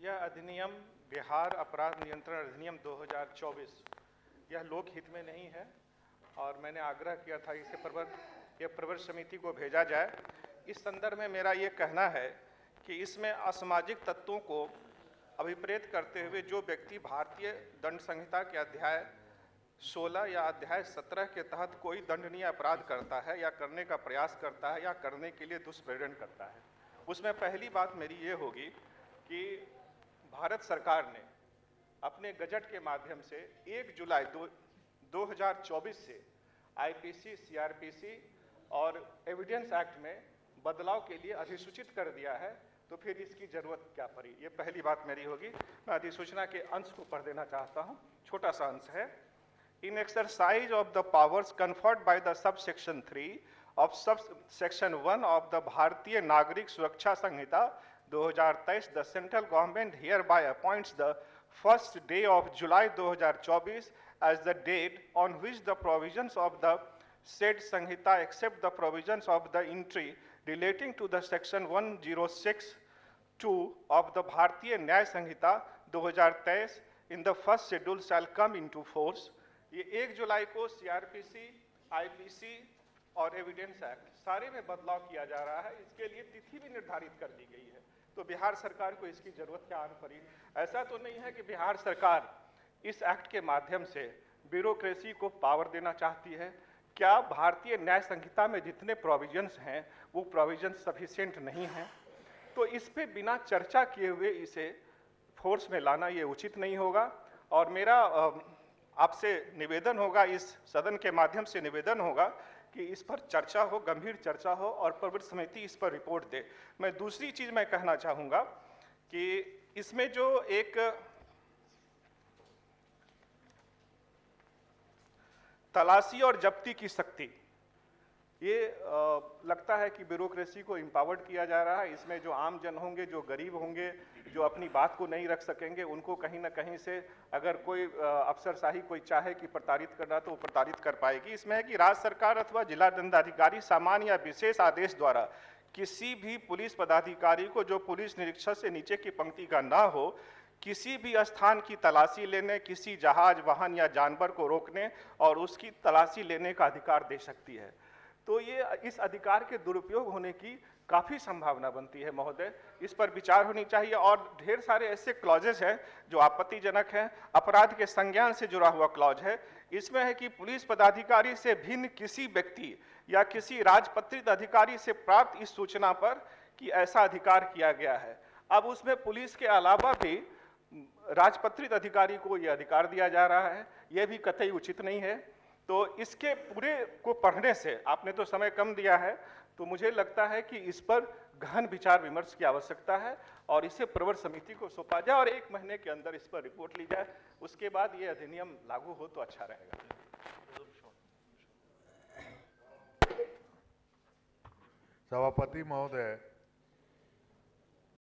यह अधिनियम बिहार अपराध नियंत्रण अधिनियम 2024 यह लोकहित में नहीं है और मैंने आग्रह किया था इसे प्रवर समिति को भेजा जाए। इस संदर्भ में मेरा ये कहना है कि इसमें असामाजिक तत्वों को अभिप्रेत करते हुए जो व्यक्ति भारतीय दंड संहिता के अध्याय 16 या अध्याय 17 के तहत कोई दंडनीय अपराध करता है या करने का प्रयास करता है या करने के लिए दुष्प्रेरण करता है, उसमें पहली बात मेरी ये होगी कि भारत सरकार ने अपने गजट के माध्यम से 1 जुलाई 2024 से आईपीसी, सीआरपीसी और एविडेंस एक्ट में बदलाव के लिए अधिसूचित कर दिया है, तो फिर इसकी जरूरत क्या पड़ी? ये पहली बात मेरी होगी। मैं अधिसूचना के अंश को पढ़ देना चाहता हूँ, छोटा सा अंश है। In exercise of the powers conferred by the subsection 3 of subsection 1 of the भारतीय नागरिक सुरक्षा संहिता 2023, the central government hereby appoints the first day of July 2024 as the date on which the provisions of the said Samhita except the provisions of the entry relating to the section 106(2) of the भारतीय न्याय संहिता 2023 in the first schedule shall come into force। ये 1 जुलाई को CrPC, IPC और evidence act सारे में बदलाव किया जा रहा है। इसके लिए तिथि भी निर्धारित कर दी गई है, तो बिहार सरकार को इसकी जरूरत क्या आन पड़ी? ऐसा तो नहीं है कि बिहार सरकार इस एक्ट के माध्यम से ब्यूरोक्रेसी को पावर देना चाहती है। क्या भारतीय न्याय संहिता में जितने प्रोविजंस हैं वो प्रोविजंस सफिशिएंट नहीं हैं? तो इस पे बिना चर्चा किए हुए इसे फोर्स में लाना ये उचित नहीं होगा। और मेरा आपसे निवेदन होगा, इस सदन के माध्यम से निवेदन होगा कि इस पर चर्चा हो, गंभीर चर्चा हो और प्रवर समिति इस पर रिपोर्ट दे। मैं दूसरी चीज मैं कहना चाहूंगा कि इसमें जो एक तलाशी और जब्ती की शक्ति, ये लगता है कि ब्यूरोक्रेसी को एम्पावर्ड किया जा रहा है। इसमें जो आम जन होंगे, जो गरीब होंगे, जो अपनी बात को नहीं रख सकेंगे, उनको कहीं ना कहीं से अगर कोई अफसरशाही कोई चाहे कि प्रताड़ित करना तो वो प्रताड़ित कर पाएगी। इसमें है कि राज्य सरकार अथवा जिला दंडाधिकारी सामान्य या विशेष आदेश द्वारा किसी भी पुलिस पदाधिकारी को जो पुलिस निरीक्षक से नीचे की पंक्ति का ना हो, किसी भी स्थान की तलाशी लेने, किसी जहाज, वाहन या जानवर को रोकने और उसकी तलाशी लेने का अधिकार दे सकती है। तो ये इस अधिकार के दुरुपयोग होने की काफ़ी संभावना बनती है महोदय, इस पर विचार होनी चाहिए। और ढेर सारे ऐसे क्लॉजेज हैं जो आपत्तिजनक हैं। अपराध के संज्ञान से जुड़ा हुआ क्लॉज है। इसमें है कि पुलिस पदाधिकारी से भिन्न किसी व्यक्ति या किसी राजपत्रित अधिकारी से प्राप्त इस सूचना पर कि ऐसा अधिकार किया गया है। अब उसमें पुलिस के अलावा भी राजपत्रित अधिकारी को यह अधिकार दिया जा रहा है, यह भी कतई उचित नहीं है। तो इसके पूरे को पढ़ने से, आपने तो समय कम दिया है, तो मुझे लगता है कि इस पर गहन विचार विमर्श की आवश्यकता है और इसे प्रवर समिति को सौंपा जाए और 1 महीने के अंदर इस पर रिपोर्ट ली जाए। उसके बाद ये अधिनियम लागू हो तो अच्छा रहेगा। सभापति महोदय,